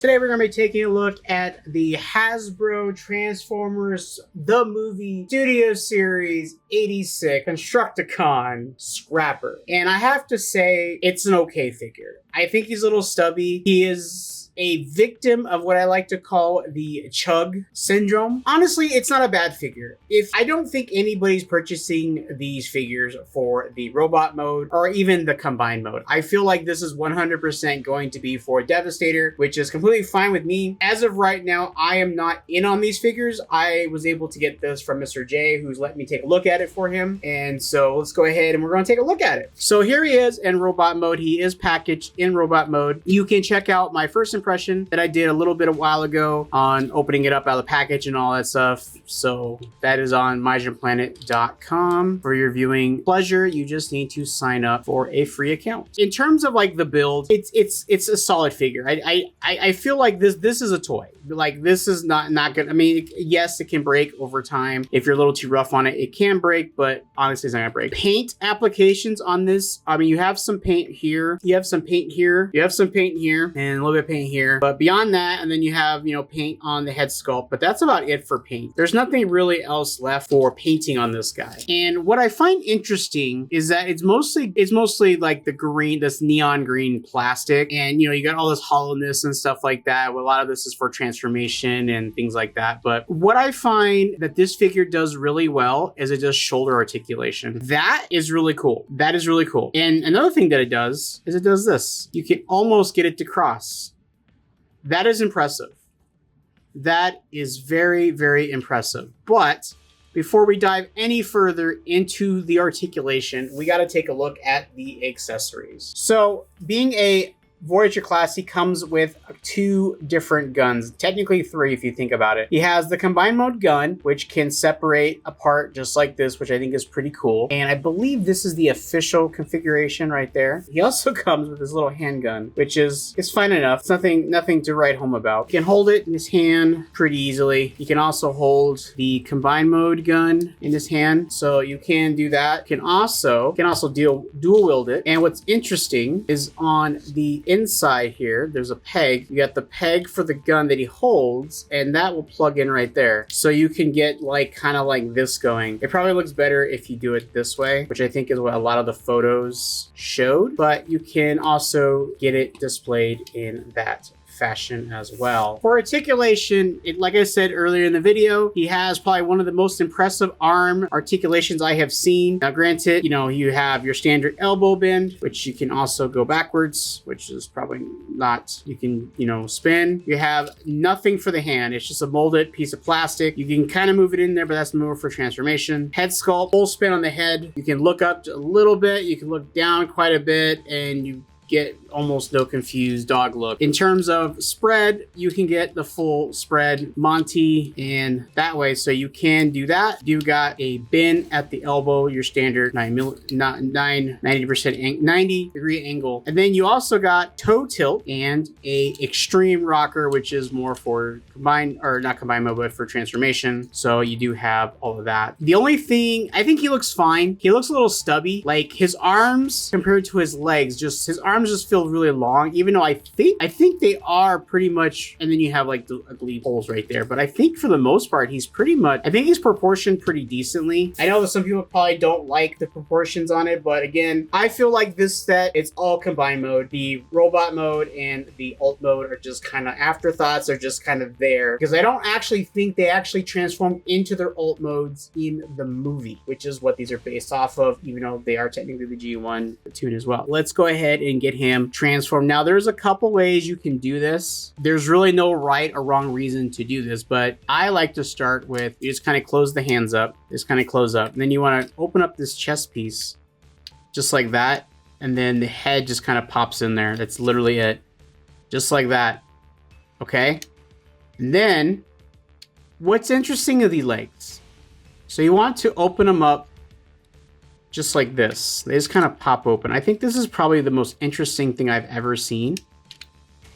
Today we're going to be taking a look at the Hasbro Transformers The Movie Studio Series 86 Constructicon Scrapper. And I have to say, it's an okay figure. I think he's a little stubby. He is a victim of what I like to call the chug syndrome. Honestly, it's not a bad figure. I don't think anybody's purchasing these figures for the robot mode or even the combined mode. I feel like this is 100% going to be for Devastator, which is completely fine with me. As of right now, I am not in on these figures. I was able to get this from Mr. J, who's let me take a look at it for him. And so let's go ahead and we're going to take a look at it. So here he is in robot mode. He is packaged in robot mode. You can check out my first impression that I did a little bit a while ago on opening it up out of the package and all that stuff. So that is on myjamplanet.com for your viewing pleasure. You just need to sign up for a free account. In terms of like the build, it's a solid figure. I feel like this is a toy. Like this is not good. I mean, yes, it can break over time. If you're a little too rough on it, it can break, but honestly, it's not gonna break. Paint applications on this. I mean, you have some paint here. You have some paint here. You have some paint here and a little bit of paint here. But beyond that, and then you have, paint on the head sculpt, but that's about it for paint. There's nothing really else left for painting on this guy. And what I find interesting is that it's mostly like the green, this neon green plastic. And, you got all this hollowness and stuff like that. Well, a lot of this is for transformation and things like that. But what I find that this figure does really well is it does shoulder articulation. That is really cool. That is really cool. And another thing that it does is it does this. You can almost get it to cross. That is impressive. That is very, very impressive. But before we dive any further into the articulation, we got to take a look at the accessories. So being a Voyager class, he comes with 2 different guns. Technically 3 if you think about it. He has the combined mode gun, which can separate apart just like this, which I think is pretty cool. And I believe this is the official configuration right there. He also comes with his little handgun, which is fine enough. It's nothing to write home about. He can hold it in his hand pretty easily. He can also hold the combined mode gun in his hand, so you can do that. Can also dual wield it. And what's interesting is on the inside here, there's a peg. You got the peg for the gun that he holds, and that will plug in right there. So you can get kind of like this going. It probably looks better if you do it this way, which I think is what a lot of the photos showed, but you can also get it displayed in that fashion as well. For articulation, like I said earlier in the video, he has probably one of the most impressive arm articulations I have seen. Now granted, you have your standard elbow bend, which you can also go backwards, which is probably not, you can, spin. You have nothing for the hand. It's just a molded piece of plastic. You can kind of move it in there, but that's more for transformation. Head sculpt, full spin on the head. You can look up a little bit. You can look down quite a bit, and you get almost no confused dog look. In terms of spread, you can get the full spread Monty and that way, so you can do that. You got a bend at the elbow, your standard 90 degree angle, and then you also got toe tilt and a extreme rocker, which is more for not combined mode, but for transformation. So you do have all of that. The only thing, I think he looks fine. He looks a little stubby. Like his arms compared to his legs, his arms just feel really long, even though I think they are pretty much, and then you have like the, I believe, holes right there, but I think for the most part he's proportioned pretty decently. I know that some people probably don't like the proportions on it, but again, I feel like this set, it's all combined mode. The robot mode and the alt mode are just kind of afterthoughts. They're just kind of there because I don't actually think they actually transformed into their alt modes in the movie, which is what these are based off of, even though they are technically the G1 tune as well. Let's go ahead and get him transformed. Now there's a couple ways you can do this. There's really no right or wrong reason to do this, but I like to start with, you just kind of close the hands up, just kind of close up, and then you want to open up this chest piece just like that, and then the head just kind of pops in there. That's literally it, just like that. Okay, and then what's interesting are the legs. So you want to open them up just like this. They just kind of pop open. I think this is probably the most interesting thing I've ever seen.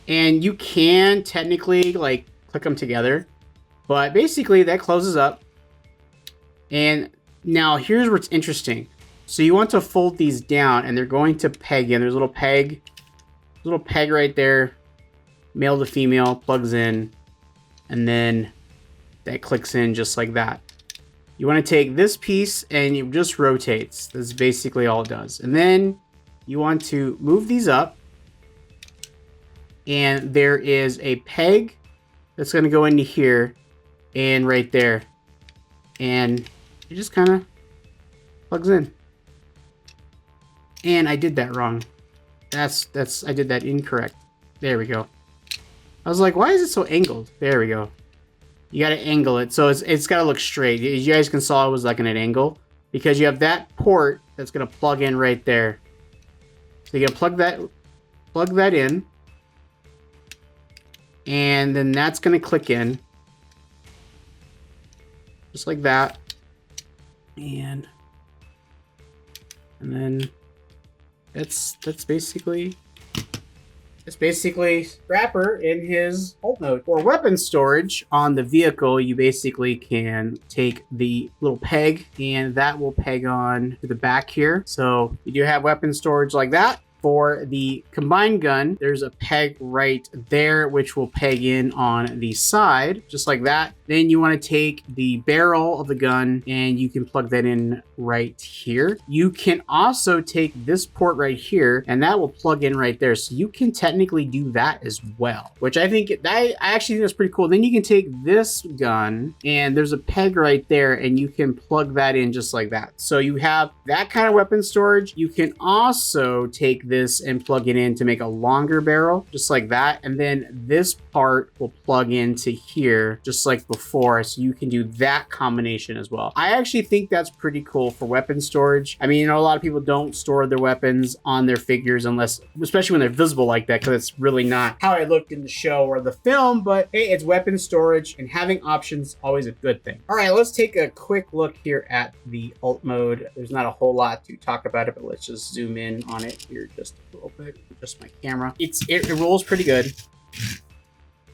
And you can technically like click them together, but basically that closes up. And now here's what's interesting. So you want to fold these down and they're going to peg in. There's a little peg right there. male to female, plugs in, and then that clicks in just like that. You want to take this piece and it just rotates. That's basically all it does. And then you want to move these up, and there is a peg that's going to go into here and right there, and it just kind of plugs in. And I did that wrong. I did that incorrect. There we go. I was like, why is it so angled? There we go. You got to angle it, so it's got to look straight. As you guys can saw, it was like an angle because you have that port that's going to plug in right there. So you're going to plug that in, and then that's going to click in just like that, and then that's basically Scrapper in his alt mode. For weapon storage on the vehicle, you basically can take the little peg, and that will peg on to the back here. So you do have weapon storage like that. For the combined gun, there's a peg right there, which will peg in on the side, just like that. Then you want to take the barrel of the gun and you can plug that in right here. You can also take this port right here and that will plug in right there. So you can technically do that as well, which I actually think that's pretty cool. Then you can take this gun and there's a peg right there and you can plug that in just like that. So you have that kind of weapon storage. You can also take this and plug it in to make a longer barrel, just like that. And then this part will plug into here, just like before. So you can do that combination as well. I actually think that's pretty cool for weapon storage. I mean, you know, a lot of people don't store their weapons on their figures unless, especially when they're visible like that, because it's really not how it looked in the show or the film. But hey, it's weapon storage, and having options always a good thing. All right, let's take a quick look here at the alt mode. There's not a whole lot to talk about it, but let's just zoom in on it here just a little bit. Just my camera. It rolls pretty good.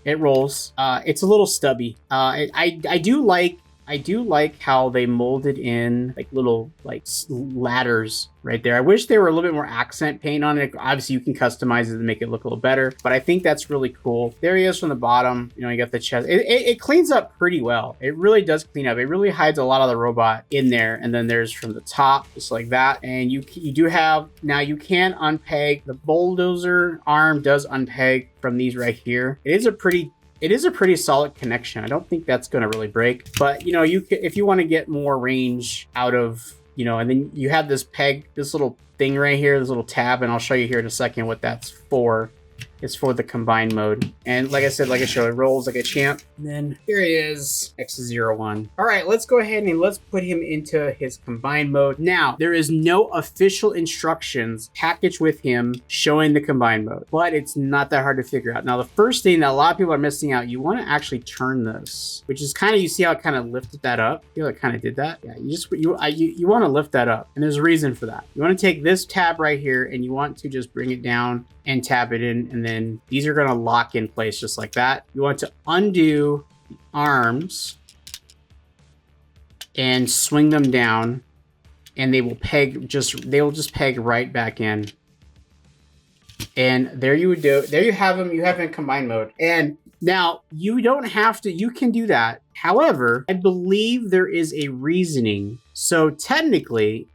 It rolls. It's a little stubby. I do like how they molded in like little like ladders right there. I wish they were a little bit more accent paint on it. Obviously you can customize it to make it look a little better, but I think that's really cool. There he is from the bottom. You know, you got the chest. It cleans up pretty well. It really does clean up. It really hides a lot of the robot in there. And then there's from the top, just like that. And you do have, now you can unpeg. The bulldozer arm does unpeg from these right here. It is a pretty solid connection. I don't think that's going to really break, but you know, if you want to get more range out of, you know, and then you have this peg, this little thing right here, this little tab, and I'll show you here in a second what that's for. It's for the combined mode. And like I said, like I showed, it rolls like a champ. And then here he is, X01. All right, let's go ahead and let's put him into his combined mode. Now, there is no official instructions packaged with him showing the combined mode, but it's not that hard to figure out. Now, the first thing that a lot of people are missing out, you want to actually turn this, which is kind of, you see how it kind of lifted that up? You know, it kind of did that. Yeah, you want to lift that up, and there's a reason for that. You want to take this tab right here, and you want to just bring it down and tap it in, and then these are going to lock in place just like that. You want to undo the arms and swing them down, and they will just peg right back in. And there you have them. You have them in combined mode. And now you don't have to, you can do that. However, I believe there is a reasoning. So technically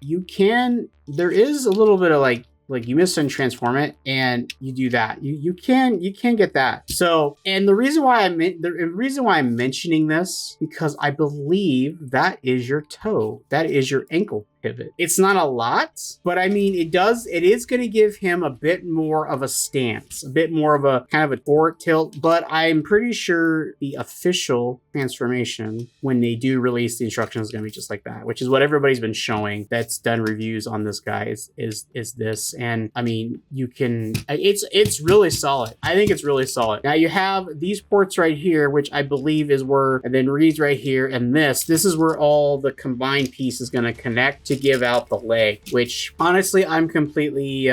there is a little bit of like you miss and transform it, and you do that. You can get that. So, and the reason why I'm mentioning this, because I believe that is your toe. That is your ankle pivot. It's not a lot, but I mean, it is going to give him a bit more of a stance, a bit more of a kind of a forward tilt, but I'm pretty sure the official transformation, when they do release the instructions, is going to be just like that, which is what everybody's been showing that's done reviews on this guy is this. And I mean, it's really solid. I think it's really solid. Now you have these ports right here, which I believe is where, and then reads right here, and this is where all the combined piece is going to connect to. to give out the leg, which honestly I'm completely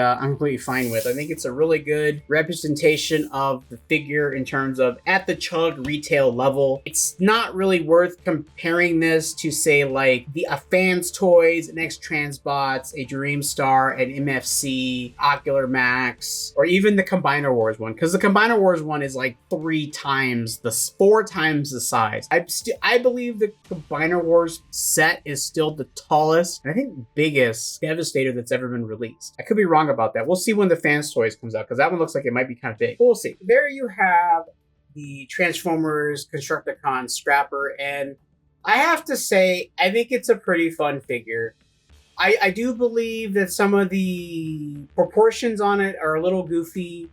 fine with. I think it's a really good representation of the figure in terms of at the Chug retail level. It's not really worth comparing this to say like a Fans Toys, an X Transbots, a Dreamstar, an MFC, Ocular Max, or even the Combiner Wars one, because the Combiner Wars one is like 4 times the size. I believe the Combiner Wars set is still the tallest and I think biggest Devastator that's ever been released. I could be wrong about that. We'll see when the Fans Toys comes out, because that one looks like it might be kind of big. But we'll see. There you have the Transformers Constructicon Scrapper, and I have to say, I think it's a pretty fun figure. I do believe that some of the proportions on it are a little goofy.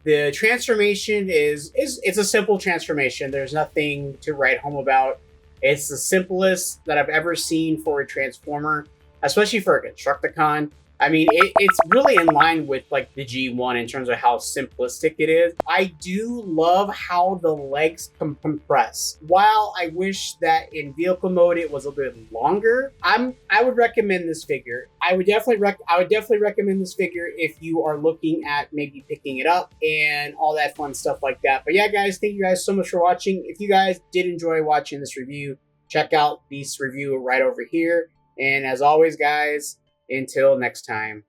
The transformation it's a simple transformation. There's nothing to write home about. It's the simplest that I've ever seen for a Transformer, especially for a Constructicon. I mean, it's really in line with like the G1 in terms of how simplistic it is. I do love how the legs compress. While I wish that in vehicle mode it was a bit longer, I would recommend this figure. I would definitely recommend this figure if you are looking at maybe picking it up and all that fun stuff like that. But yeah, guys, thank you guys so much for watching. If you guys did enjoy watching this review, check out this review right over here. And as always, guys, until next time.